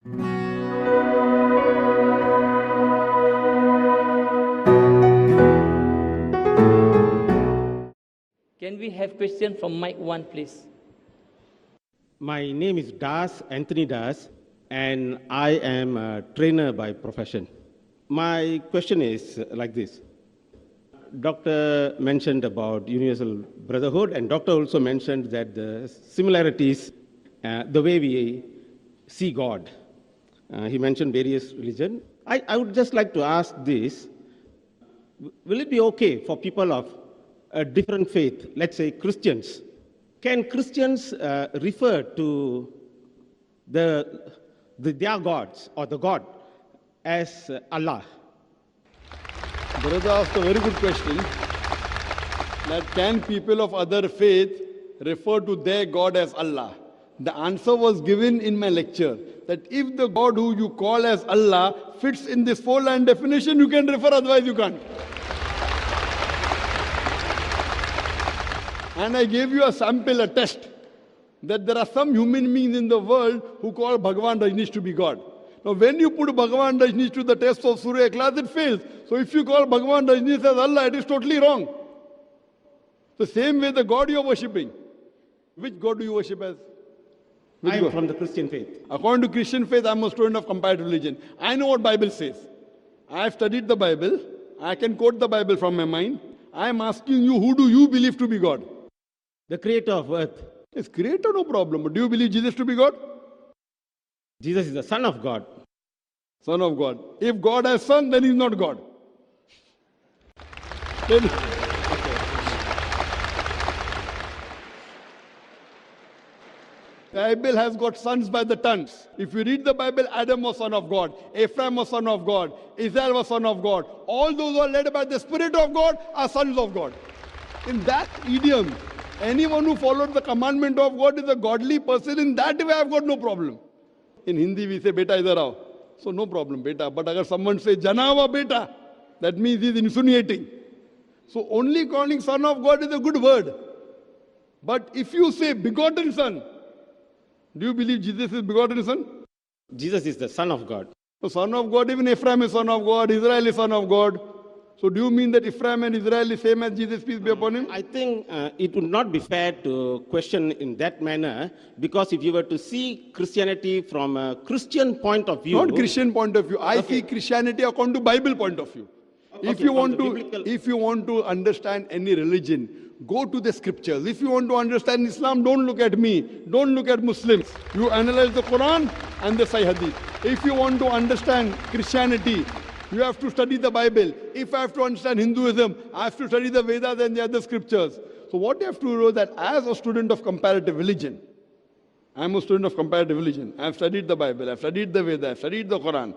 Can we have question from mic 1, please? My name is Anthony Das, and I am a trainer by profession. My question is like this. Doctor mentioned about universal brotherhood, and Doctor also mentioned that the similarities, the way we see God. He mentioned various religions. I would just like to ask this. Will it be okay for people of a different faith, let's say Christians? Can Christians refer to their gods or the God as Allah? Brother asked a very good question. That can people of other faith refer to their God as Allah? The answer was given in my lecture, that if the God who you call as Allah fits in this four-line definition, you can refer, otherwise you can't. And I gave you a sample, a test, that there are some human beings in the world who call Bhagavan Rajneesh to be God. Now when you put Bhagavan Rajneesh to the test of Surya Ikhlas, it fails. So if you call Bhagavan Rajneesh as Allah, it is totally wrong. The same way the God you are worshipping. Which God do you worship as? I am from the Christian faith. According to Christian faith, I am a student of comparative religion. I know what Bible says. I have studied the Bible. I can quote the Bible from my mind. I am asking you, who do you believe to be God? The creator of earth. Yes, creator, no problem. But do you believe Jesus to be God? Jesus is the Son of God. Son of God. If God has son, then he is not God. Then, the Bible has got sons by the tons. If you read the Bible, Adam was son of God, Ephraim was son of God, Israel was son of God. All those who are led by the Spirit of God are sons of God. In that idiom, anyone who followed the commandment of God is a godly person. In that way, I have got no problem. In Hindi, we say, beta idhar aao. So no problem, beta. But if someone says, janawa beta, that means he is insinuating. So only calling son of God is a good word. But if you say begotten son, do you believe Jesus is begotten son? Jesus is the Son of God. So son of God, even Ephraim is son of God, Israel is son of God. So do you mean that Ephraim and Israel is same as Jesus, peace be upon him? I think it would not be fair to question in that manner, because if you were to see Christianity from a Christian point of view... Not Christian point of view. I see Christianity according to Bible point of view. If you want to understand any religion, go to the scriptures. If you want to understand Islam, don't look at me. Don't look at Muslims. You analyze the Quran and the Sahih Hadith. If you want to understand Christianity, you have to study the Bible. If I have to understand Hinduism, I have to study the Vedas and the other scriptures. So what you have to know, that as a student of comparative religion, I am a student of comparative religion. I have studied the Bible, I have studied the Vedas, I have studied the Quran.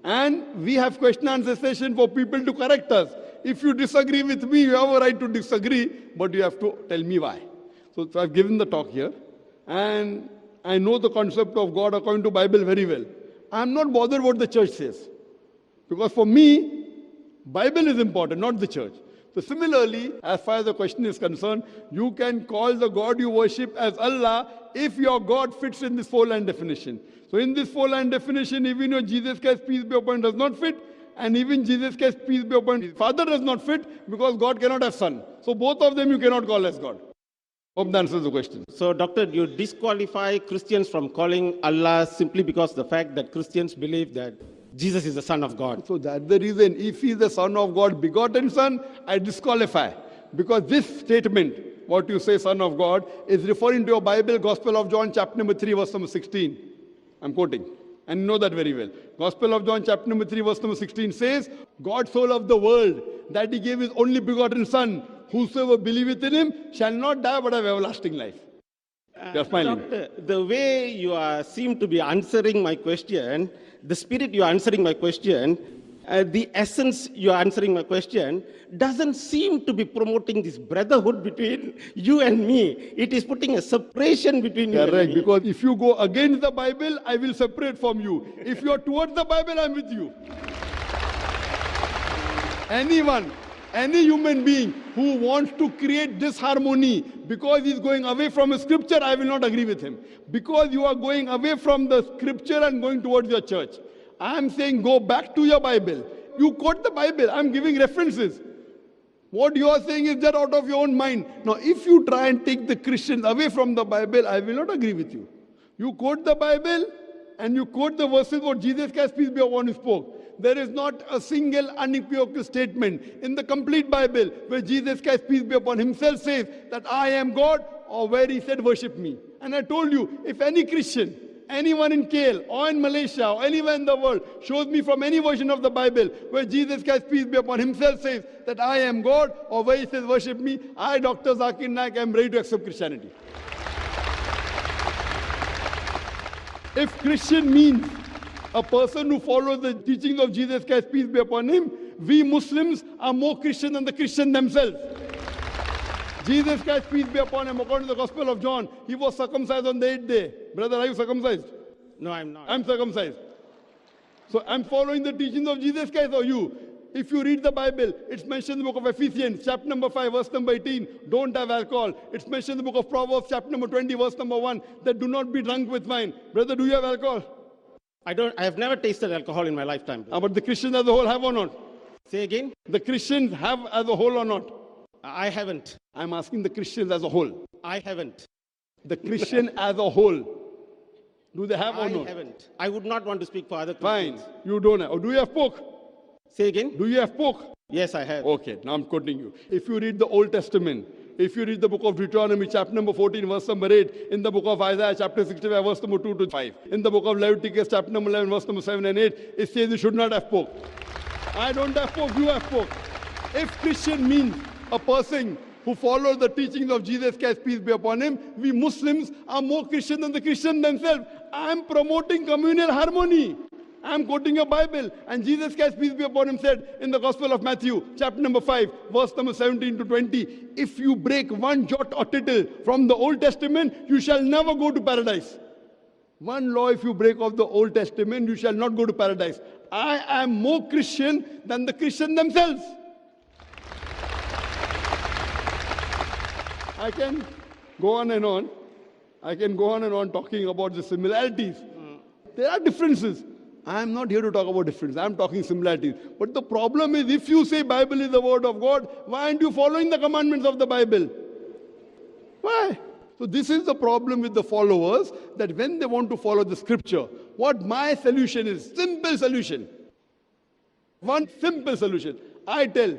And we have question and answer session for people to correct us. If you disagree with me, you have a right to disagree, but you have to tell me why. So I have given the talk here, and I know the concept of God according to Bible very well. I am not bothered what the church says. Because for me, Bible is important, not the church. So similarly, as far as the question is concerned, you can call the God you worship as Allah if your God fits in this four-line definition. So in this four-line definition, even your Jesus Christ, peace be upon him, does not fit. And even Jesus Christ, peace be upon his father, does not fit, because God cannot have son. So both of them you cannot call as God. Hope that answers the question. So, Doctor, you disqualify Christians from calling Allah simply because the fact that Christians believe that Jesus is the Son of God. So that's the reason. If he is the Son of God, begotten Son, I disqualify. Because this statement, what you say, Son of God, is referring to your Bible, Gospel of John, chapter number 3, verse number 16. I'm quoting. And you know that very well. Gospel of John, chapter number 3, verse number 16 says, God so loved the world that he gave his only begotten Son. Whosoever believeth in him shall not die but have everlasting life. You're smiling. Doctor, the way you seem to be answering my question, the spirit you are answering my question, the essence you are answering my question, doesn't seem to be promoting this brotherhood between you and me. It is putting a separation between you and me. Because if you go against the Bible, I will separate from you. If you are towards the Bible, I'm with you. Anyone Any human being who wants to create disharmony because he's going away from a scripture, I will not agree with him. Because you are going away from the scripture and going towards your church. I am saying go back to your Bible. You quote the Bible. I'm giving references. What you are saying is that out of your own mind. Now, if you try and take the Christians away from the Bible, I will not agree with you. You quote the Bible and you quote the verses what Jesus Christ, peace be upon him, spoke. There is not a single unequivocal statement in the complete Bible where Jesus Christ, peace be upon himself, says that I am God, or where he said worship me. And I told you, if any Christian, anyone in KL or in Malaysia or anywhere in the world shows me from any version of the Bible where Jesus Christ, peace be upon himself, says that I am God, or where he says worship me, I, Dr. Zakir Naik, am ready to accept Christianity. If Christian means a person who follows the teachings of Jesus Christ, peace be upon him, we Muslims are more Christian than the Christians themselves. Jesus Christ, peace be upon him, according to the Gospel of John, he was circumcised on the 8th day. Brother, are you circumcised? No, I'm not. I'm circumcised. So I'm following the teachings of Jesus Christ, or you? If you read the Bible, it's mentioned in the book of Ephesians, chapter number 5, verse number 18, don't have alcohol. It's mentioned in the book of Proverbs, chapter number 20, verse number 1, that do not be drunk with wine. Brother, do you have alcohol? I have never tasted alcohol in my lifetime. But the Christians as a whole have or not? Say again? The Christians have as a whole or not? I haven't. I'm asking the Christians as a whole. I haven't. The Christian as a whole. Do they have or not? I haven't. I would not want to speak for other Christians. Fine. You don't have. Or do you have pork? Say again? Do you have pork? Yes, I have. Okay, now I'm quoting you. If you read the Old Testament, if you read the book of Deuteronomy, chapter number 14, verse number 8, in the book of Isaiah, chapter 65, verse number 2 to 5, in the book of Leviticus, chapter number 11, verse number 7 and 8, it says you should not have pork. I don't have pork, you have pork. If Christian means a person who follows the teachings of Jesus Christ, peace be upon him, we Muslims are more Christian than the Christians themselves. I am promoting communal harmony. I am quoting a Bible, and Jesus Christ, peace be upon him, said in the Gospel of Matthew, chapter number 5, verse number 17 to 20, if you break one jot or tittle from the Old Testament, you shall never go to paradise. One law, if you break of the Old Testament, you shall not go to paradise. I am more Christian than the Christians themselves. I can go on and on. I can go on and on talking about the similarities. There are differences. I am not here to talk about differences. I am talking similarities. But the problem is, if you say Bible is the word of God, why aren't you following the commandments of the Bible? Why? So this is the problem with the followers, that when they want to follow the scripture, what my solution is, simple solution. One simple solution. I tell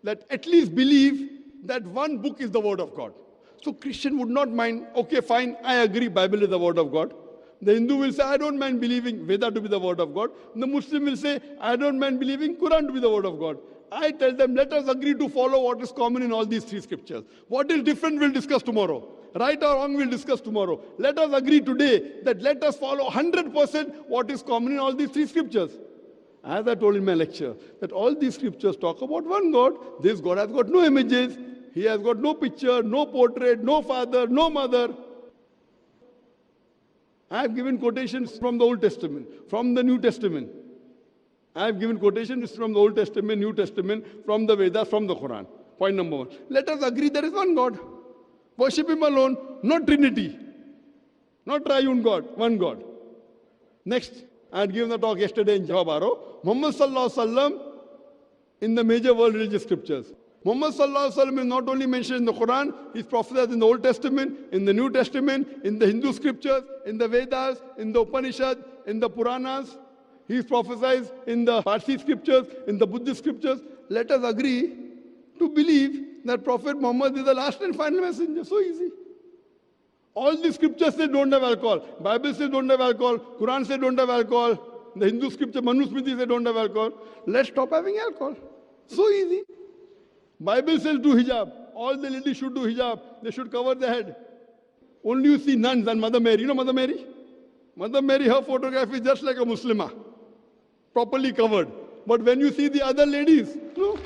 that at least believe that one book is the word of God. So Christian would not mind, okay, fine, I agree, Bible is the word of God. The Hindu will say, I don't mind believing Veda to be the word of God. The Muslim will say, I don't mind believing Quran to be the word of God. I tell them, let us agree to follow what is common in all these three scriptures. What is different, we'll discuss tomorrow. Right or wrong, we'll discuss tomorrow. Let us agree today that let us follow 100% what is common in all these three scriptures. As I told in my lecture, that all these scriptures talk about one God. This God has got no images. He has got no picture, no portrait, no father, no mother. I have given quotations from the Old Testament, from the New Testament. I have given quotations from the Old Testament, New Testament, from the Vedas, from the Quran. Point number one. Let us agree there is one God. Worship Him alone, not Trinity. Not triune God, one God. Next, I had given a talk yesterday in Jawabaro. Muhammad Sallallahu Alaihi Wasallam in the major world religious scriptures. Muhammad Sallallahu Alaihi Wasallam is not only mentioned in the Quran, he's prophesied in the Old Testament, in the New Testament, in the Hindu scriptures, in the Vedas, in the Upanishads, in the Puranas. He's prophesied in the Parsi scriptures, in the Buddhist scriptures. Let us agree to believe that Prophet Muhammad is the last and final messenger. So easy. All the scriptures say don't have alcohol. Bible says don't have alcohol. Quran says don't have alcohol. The Hindu scripture, Manusmriti says don't have alcohol. Let's stop having alcohol. So easy. Bible says do hijab. All the ladies should do hijab. They should cover their head. Only you see nuns and Mother Mary. You know Mother Mary? Mother Mary, her photograph is just like a Muslimah. Properly covered. But when you see the other ladies, no.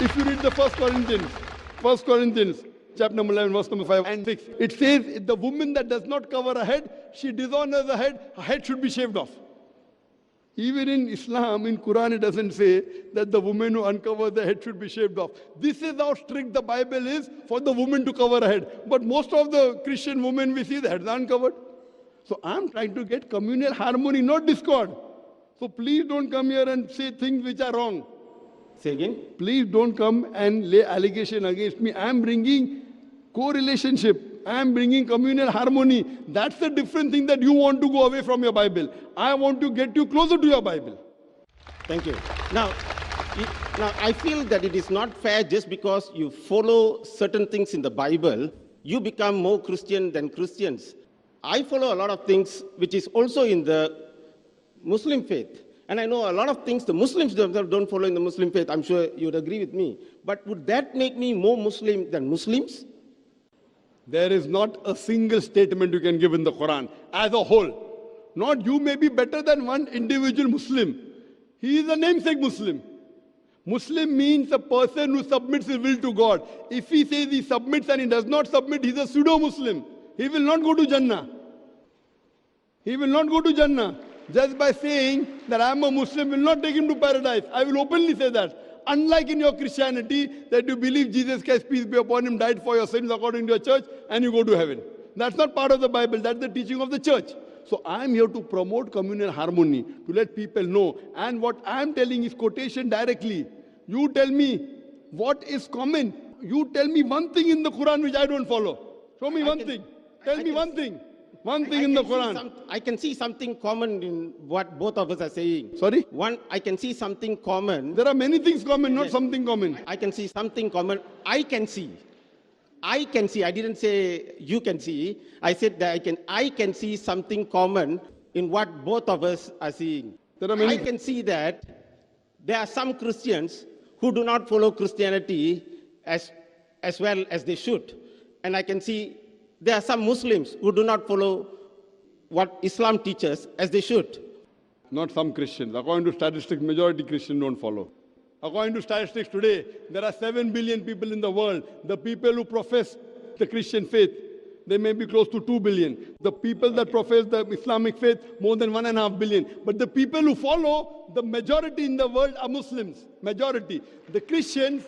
If you read the First Corinthians, chapter number 11, verse number 5 and 6, it says, the woman that does not cover her head, she dishonors her head should be shaved off. Even in Islam, in Quran, it doesn't say that the woman who uncovers the head should be shaved off. This is how strict the Bible is for the woman to cover her head. But most of the Christian women, we see the heads are uncovered. So I'm trying to get communal harmony, not discord. So please don't come here and say things which are wrong. Say again? Please don't come and lay allegation against me. I'm bringing co-relationship. I am bringing communal harmony. That's the different thing that you want to go away from your Bible. I want to get you closer to your Bible. Thank you. Now, I feel that it is not fair just because you follow certain things in the Bible, you become more Christian than Christians. I follow a lot of things which is also in the Muslim faith. And I know a lot of things the Muslims themselves don't follow in the Muslim faith. I'm sure you would agree with me. But would that make me more Muslim than Muslims? There is not a single statement you can give in the Quran as a whole. Not you may be better than one individual Muslim. He is a namesake Muslim. Muslim means a person who submits his will to God. If he says he submits and he does not submit, he's a pseudo-Muslim. He will not go to Jannah. He will not go to Jannah. Just by saying that I am a Muslim will not take him to paradise. I will openly say that. Unlike in your Christianity, that you believe Jesus Christ, peace be upon him, died for your sins according to your church, and you go to heaven. That's not part of the Bible. That's the teaching of the church. So I am here to promote communal harmony, to let people know. And what I am telling is quotation directly. You tell me what is common. You tell me one thing in the Quran which I don't follow. Show me one thing. Tell me one thing. One thing in the Quran. I can see something common in what both of us are saying. Sorry? I can see something common. There are many things common, not something common. I can see something common. I can see. I didn't say you can see. I said that I can see something common in what both of us are seeing. I can see that there are some Christians who do not follow Christianity as well as they should. And I can see there are some Muslims who do not follow what Islam teaches as they should. Not some Christians. According to statistics, majority Christians don't follow. According to statistics today, there are 7 billion people in the world. The people who profess the Christian faith, they may be close to 2 billion. The people that profess the Islamic faith, more than 1.5 billion. But the people who follow, the majority in the world are Muslims. Majority. The Christians,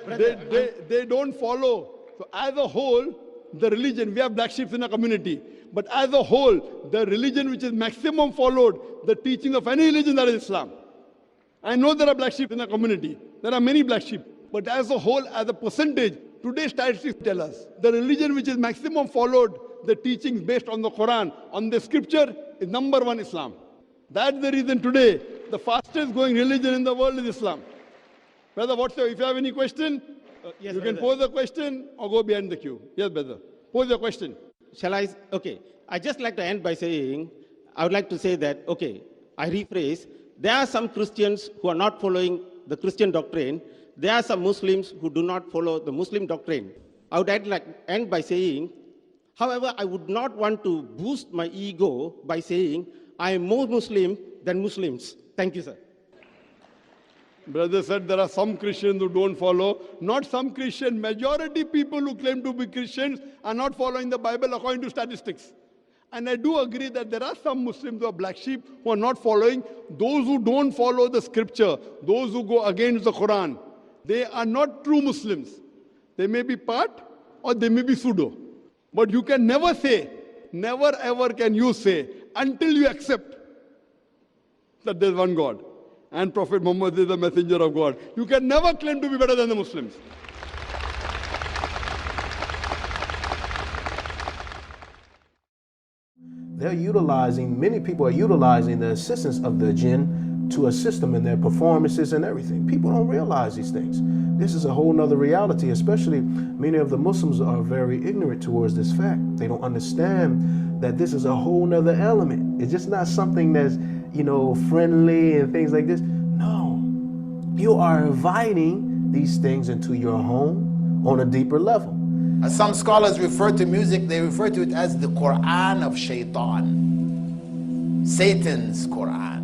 they don't follow. So as a whole, the religion, we have black sheep in our community. But as a whole, the religion which is maximum followed, the teaching of any religion, that is Islam. I know there are black sheep in our community. There are many black sheep. But as a whole, as a percentage, today's statistics tell us the religion which is maximum followed, the teachings based on the Quran, on the scripture, is number one Islam. That's the reason today, the fastest growing religion in the world is Islam. Brother, if you have any question, yes, you can pose a question or go behind the queue. Yes, brother. Pose your question. Shall I? Okay. I just like to end by saying, I would like to say that, okay, I rephrase, there are some Christians who are not following the Christian doctrine. There are some Muslims who do not follow the Muslim doctrine. I would like to end by saying, however, I would not want to boost my ego by saying, I am more Muslim than Muslims. Thank you, sir. Brother said there are some Christians who don't follow. Not some Christian. Majority people who claim to be Christians are not following the Bible according to statistics. And I do agree that there are some Muslims who are black sheep who are not following. Those who don't follow the scripture, those who go against the Quran, they are not true Muslims. They may be part or they may be pseudo. But you can never say, never ever can you say, until you accept that there is one God. And Prophet Muhammad is the messenger of God. You can never claim to be better than the Muslims. Many people are utilizing the assistance of the jinn to assist them in their performances and everything. People don't realize these things. This is a whole nother reality, especially many of the Muslims are very ignorant towards this fact. They don't understand that this is a whole nother element. It's just not something that's, friendly and things like this. No, you are inviting these things into your home on a deeper level. As some scholars refer to music, they refer to it as the Quran of Shaitan, Satan's Quran.